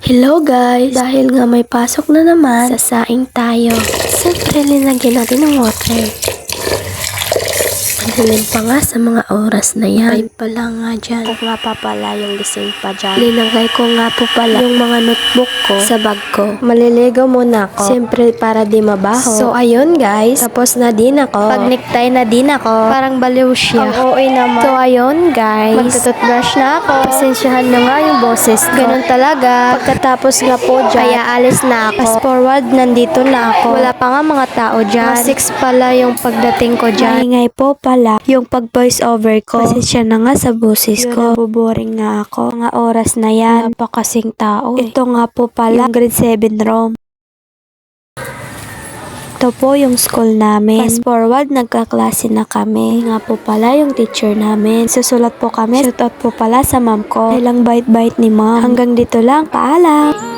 Hello guys! Dahil nga may pasok na naman, sasaing tayo. Siyempre, linagyan natin ng water. Madilim pa nga sa mga oras na yan. 5 pa lang nga dyan. Ako nga pa pala yung gising pa dyan. Linagay ko nga po pala yung mga notebook ko sa bag ko. Maliligaw muna ako. Siyempre, para di mabaho. So, ayun guys. Tapos na din ako. Pag necktie na din ako. Parang baliw siya. Ang OA naman. So, ayun guys. Magtututbrush na ako. Pasensyahan na nga yung boses ko. Ganun talaga. Pagkatapos nga po dyan, kaya alis na ako. Fast forward, nandito na ako. Wala pa nga mga tao dyan. Mga 6 pala yung pagdating ko dyan. Maingay po pala yung pag voice over ko. Pasensya na nga sa boses ko. Nabuboring nga ako. Mga oras na yan. Wala pa kasing tao. Ito nga po pala yung grade 7 room. Ito po yung school namin. Fast forward, nagkaklase na kami. Nga po pala yung teacher namin. Susulat po kami. Shoutout po pala sa mom ko. Ilang bite-bite ni mom. Hanggang dito lang. Paalam!